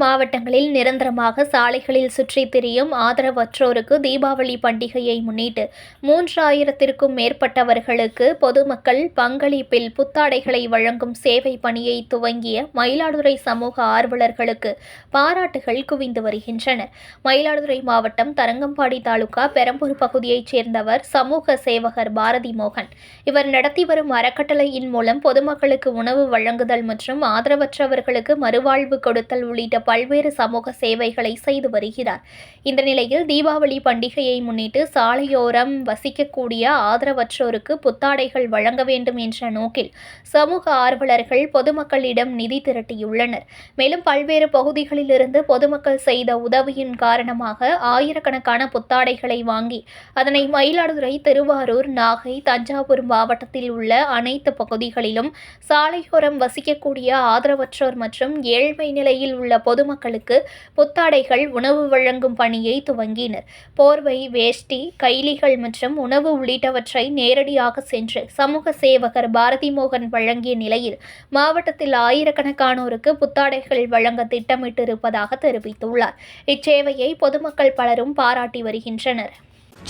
மாவட்டங்களில் நிரந்தரமாக சாலைகளில் சுற்றித் திரியும் ஆதரவற்றோருக்கு தீபாவளி பண்டிகையை முன்னிட்டு 3000க்கும் மேற்பட்டவர்களுக்கு பொதுமக்கள் பங்களிப்பில் புத்தாடைகளை வழங்கும் சேவை பணியை துவங்கிய மயிலாடுதுறை சமூக ஆர்வலர்களுக்கு பாராட்டுகள் குவிந்து வருகின்றன. மயிலாடுதுறை மாவட்டம் தரங்கம்பாடி தாலுகா பெரம்பூர் பகுதியைச் சேர்ந்தவர் சமூக சேவகர் பாரதி மோகன். இவர் நடத்தி வரும் அறக்கட்டளையின் மூலம் பொதுமக்களுக்கு உணவு வழங்குதல் மற்றும் ஆதரவற்றவர்களுக்கு மறுவாழ்வு கொடுத்தல் உள்ளிட்ட பல்வேறு சமூக சேவைகளை செய்து வருகிறார். இந்த நிலையில் தீபாவளி பண்டிகையை முன்னிட்டு சாலையோரம் வசிக்கக்கூடிய ஆதரவற்றோருக்கு புத்தாடைகள் வழங்க வேண்டும் என்ற நோக்கில் சமூக ஆர்வலர்கள் பொதுமக்களிடம் நிதி திரட்டியுள்ளனர். மேலும் பல்வேறு பகுதிகளிலிருந்து பொதுமக்கள் செய்த உதவியின் காரணமாக ஆயிரக்கணக்கான புத்தாடைகளை வாங்கி அதனை மயிலாடுதுறை, திருவாரூர், நாகை, தஞ்சாவூர் மாவட்டத்தில் உள்ள அனைத்து பகுதிகளிலும் சாலையோரம் வசிக்கக்கூடிய ஆதரவற்றோர் மற்றும் ஏழ்மை நிலையில் உள்ள பொதுமக்களுக்கு புத்தாடைகள், உணவு வழங்கும் பணியை துவங்கினர். போர்வை, வேஷ்டி, கைலிகள் மற்றும் உணவு உள்ளிட்டவற்றை நேரடியாக சென்று சமூக சேவகர் பாரதி மோகன் வழங்கிய நிலையில் மாவட்டத்தில் ஆயிரக்கணக்கானோருக்கு புத்தாடைகள் வழங்க திட்டமிட்டிருப்பதாக தெரிவித்துள்ளார். இச்சேவையை பொதுமக்கள் பலரும் பாராட்டி வருகின்றனர்.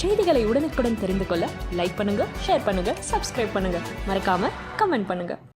செய்திகளை உடனுக்குடன் தெரிந்து கொள்ள லைக் பண்ணுங்க, ஷேர் பண்ணுங்க, சப்ஸ்கிரைப் பண்ணுங்க, மறக்காம கமெண்ட் பண்ணுங்க.